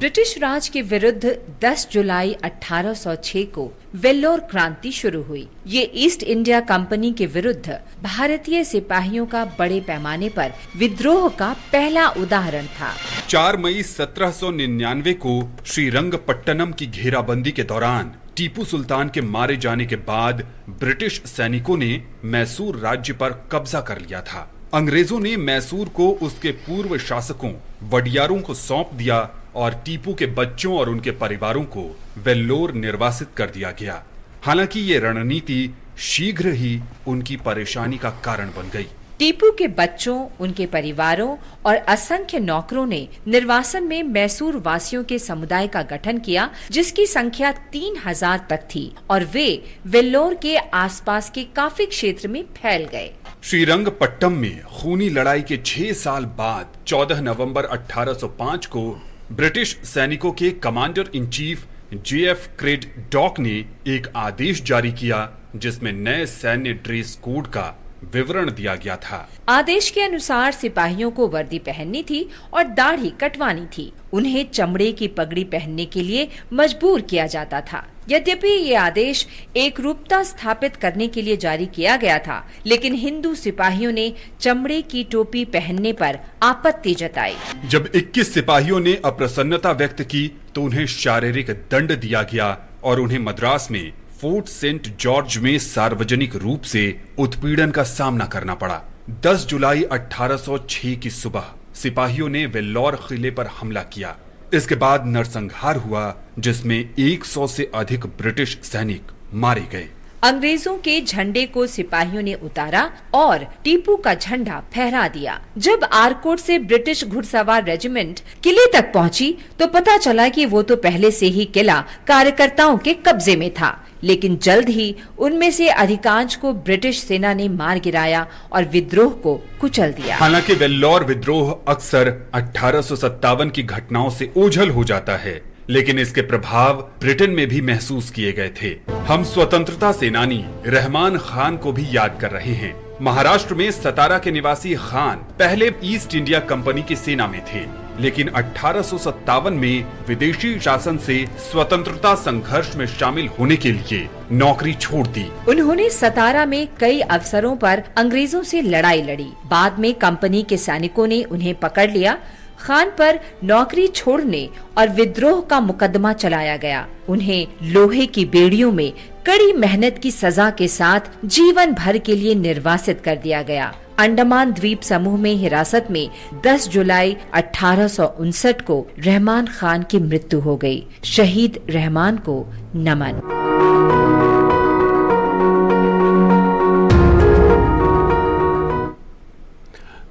British राज के विरुद्ध 10 जुलाई 1806 को वेल्लोर क्रांति शुरू हुई। ये ईस्ट इंडिया कंपनी के विरुद्ध भारतीय सिपाहियों का बड़े पैमाने पर विद्रोह का पहला उदाहरण था। 4 मई 1799 को श्रीरंगपट्टनम की घेराबंदी के दौरान टीपू सुल्तान के मारे जाने के बाद ब्रिटिश सैनिकों ने मैसूर राज्य पर कब्जा कर लिया था। अंग्रेजों ने मैसूर को उसके पूर्व शासकों वडियारों को सौंप दिया और टीपू के बच्चों और उनके परिवारों को वेल्लोर निर्वासित कर दिया गया। हालांकि ये रणनीति शीघ्र ही उनकी परेशानी का कारण बन गई। टीपू के बच्चों, उनके परिवारों और असंख्य नौकरों ने निर्वासन में मैसूर वासियों के समुदाय का गठन किया, जिसकी संख्या 3000 तक थी और वे वेल्लोर के आसपास के काफी क्षेत्र में फैल गए। श्रीरंगपट्टम में खूनी लड़ाई के 6 साल बाद 14 नवंबर 1805 को ब्रिटिश सैनिकों के कमांडर इन चीफ JF क्रेडॉक ने एक आदेश जारी किया, जिसमें नए सैन्य ड्रेस कोड का विवरण दिया गया था। आदेश के अनुसार सिपाहियों को वर्दी पहननी थी और दाढ़ी कटवानी थी। उन्हें चमड़े की पगड़ी पहनने के लिए मजबूर किया जाता था। यद्यपि ये आदेश एकरूपता स्थापित करने के लिए जारी किया गया था, लेकिन हिंदू सिपाहियों ने चमड़े की टोपी पहनने पर आपत्ति जताई। जब 21 सिपाहियों ने अप्रसन्नता व्यक्त की तो उन्हें शारीरिक दंड दिया गया और उन्हें मद्रास में फोर्ट सेंट जॉर्ज में सार्वजनिक रूप से उत्पीड़न का सामना करना पड़ा। 10 जुलाई 1806 की सुबह सिपाहियों ने वेल्लोर किले पर हमला किया। इसके बाद नरसंहार हुआ, जिसमें 100 से अधिक ब्रिटिश सैनिक मारे गए। अंग्रेजों के झंडे को सिपाहियों ने उतारा और टीपू का झंडा फहरा दिया। जब आरकोट से ब्रिटिश घुड़सवार रेजिमेंट किले तक पहुंची तो पता चला कि वो तो पहले से ही किला कार्यकर्ताओं के कब्जे में था, लेकिन जल्द ही उनमें से अधिकांश को ब्रिटिश सेना ने मार गिराया और विद्रोह को कुचल दिया। हालांकि वेल्लोर विद्रोह अक्सर 1857 की घटनाओं से ओझल हो जाता है, लेकिन इसके प्रभाव ब्रिटेन में भी महसूस किए गए थे। हम स्वतंत्रता सेनानी रहमान खान को भी याद कर रहे हैं। महाराष्ट्र में सतारा के निवासी खान पहले ईस्ट इंडिया कंपनी की सेना में थे, लेकिन 1857 में विदेशी शासन से स्वतंत्रता संघर्ष में शामिल होने के लिए नौकरी छोड़ दी। उन्होंने सतारा में कई अवसरों पर अंग्रेजों से लड़ाई लड़ी। बाद में कंपनी के सैनिकों ने उन्हें पकड़ लिया। खान पर नौकरी छोड़ने और विद्रोह का मुकदमा चलाया गया। उन्हें लोहे की बेड़ियों में कड़ी मेहनत की सजा के साथ जीवन भर के लिए निर्वासित कर दिया गया। अंडमान द्वीप समूह में हिरासत में 10 जुलाई 1859 को रहमान खान की मृत्यु हो गई। शहीद रहमान को नमन।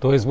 तो इस